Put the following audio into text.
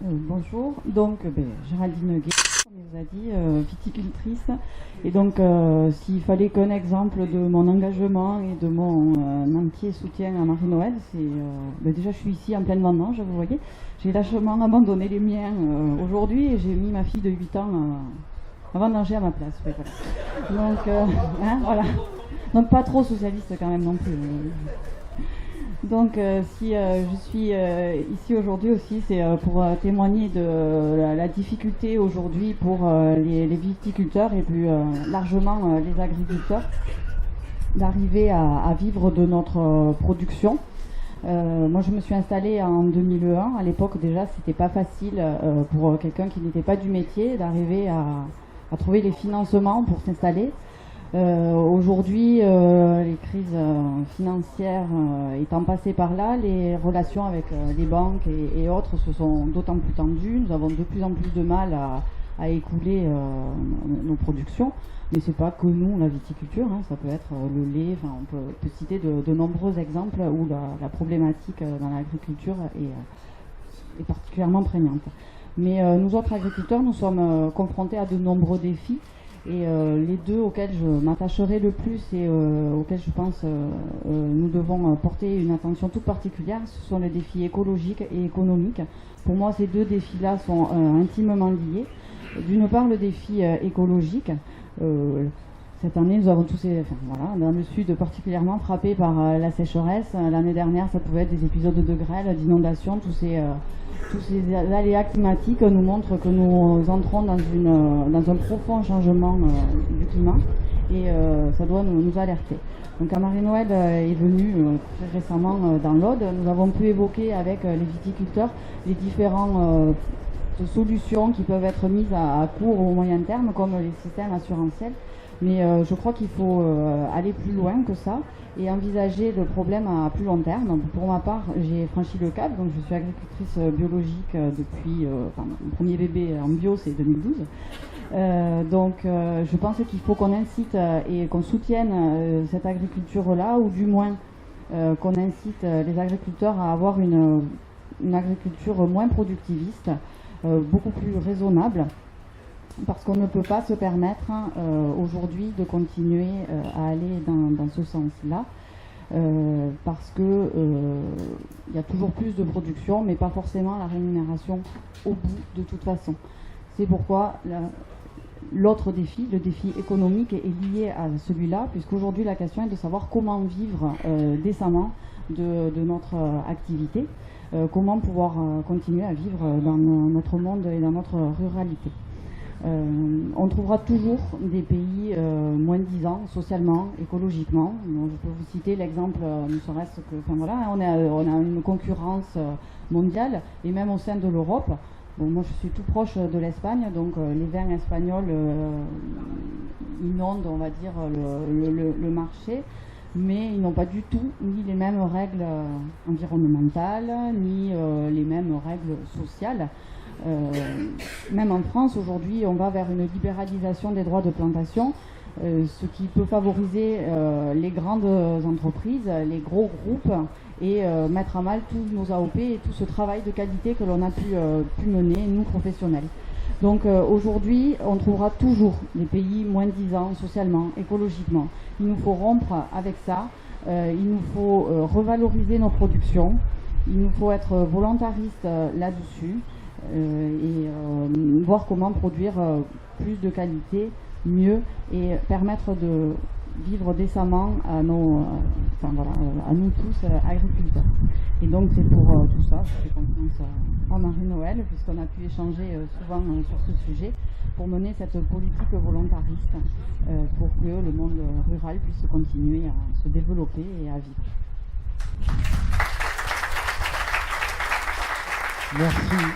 Bonjour, donc Géraldine Gué, comme il vous a dit, viticultrice. Et donc s'il fallait qu'un exemple de mon engagement et de mon entier soutien à Marie-Noël, c'est déjà je suis ici en pleine vendange, vous voyez. J'ai lâchement abandonné les miens aujourd'hui et j'ai mis ma fille de 8 ans à vendanger à ma place. Ouais, voilà. Donc voilà. Donc pas trop socialiste quand même non plus. Donc si je suis ici aujourd'hui aussi, c'est pour témoigner de la difficulté aujourd'hui pour les viticulteurs et plus largement les agriculteurs d'arriver à vivre de notre production. Moi je me suis installée en 2001, à l'époque déjà c'était pas facile pour quelqu'un qui n'était pas du métier d'arriver à trouver les financements pour s'installer. Aujourd'hui, les crises financières étant passées par là, les relations avec les banques et autres se sont d'autant plus tendues. Nous avons de plus en plus de mal à écouler nos productions. Mais c'est pas que nous, la viticulture, hein, ça peut être le lait, enfin, on peut citer de nombreux exemples où la problématique dans l'agriculture est particulièrement prégnante. Mais nous autres agriculteurs, nous sommes confrontés à de nombreux défis. Et les deux auxquels je m'attacherai le plus et auxquels je pense nous devons porter une attention toute particulière, ce sont les défis écologiques et économiques. Pour moi, ces deux défis-là sont intimement liés. D'une part, le défi écologique. Cette année, nous avons tous, dans le sud particulièrement frappé par la sécheresse. L'année dernière, ça pouvait être des épisodes de grêle, d'inondation, tous ces aléas climatiques nous montrent que nous entrons dans un profond changement du climat et ça doit nous alerter. Donc quand Marie-Noël est venue très récemment dans l'Aude, nous avons pu évoquer avec les viticulteurs les différentes solutions qui peuvent être mises à court ou au moyen terme, comme les systèmes assurantiels. Mais je crois qu'il faut aller plus loin que ça et envisager le problème à plus long terme. Donc, pour ma part, j'ai franchi le cap, donc je suis agricultrice biologique depuis, mon premier bébé en bio, c'est 2012. Je pense qu'il faut qu'on incite et qu'on soutienne cette agriculture-là, ou du moins qu'on incite les agriculteurs à avoir une agriculture moins productiviste, beaucoup plus raisonnable. Parce qu'on ne peut pas se permettre aujourd'hui de continuer à aller dans ce sens-là, parce que il y a toujours plus de production, mais pas forcément la rémunération au bout de toute façon. C'est pourquoi l'autre défi, le défi économique, est lié à celui-là, puisqu'aujourd'hui la question est de savoir comment vivre décemment de notre activité, comment pouvoir continuer à vivre dans notre monde et dans notre ruralité. On trouvera toujours des pays moins-disants socialement, écologiquement. Donc, je peux vous citer l'exemple, ne serait-ce que, on a une concurrence mondiale et même au sein de l'Europe. Bon, moi, je suis tout proche de l'Espagne, donc les vins espagnols inondent, on va dire, le marché, mais ils n'ont pas du tout ni les mêmes règles environnementales, ni les mêmes règles sociales. Même en France, aujourd'hui, on va vers une libéralisation des droits de plantation, ce qui peut favoriser les grandes entreprises, les gros groupes, et mettre à mal tous nos AOP et tout ce travail de qualité que l'on a pu mener, nous, professionnels. Donc aujourd'hui, on trouvera toujours des pays moins-disants socialement, écologiquement. Il nous faut rompre avec ça, il nous faut revaloriser nos productions, il nous faut être volontariste là-dessus, et voir comment produire plus de qualité, mieux, et permettre de vivre décemment à nous tous agriculteurs. Et donc c'est pour tout ça, je fais confiance à Marie-Noël, puisqu'on a pu échanger souvent sur ce sujet, pour mener cette politique volontariste pour que le monde rural puisse continuer à se développer et à vivre. Merci.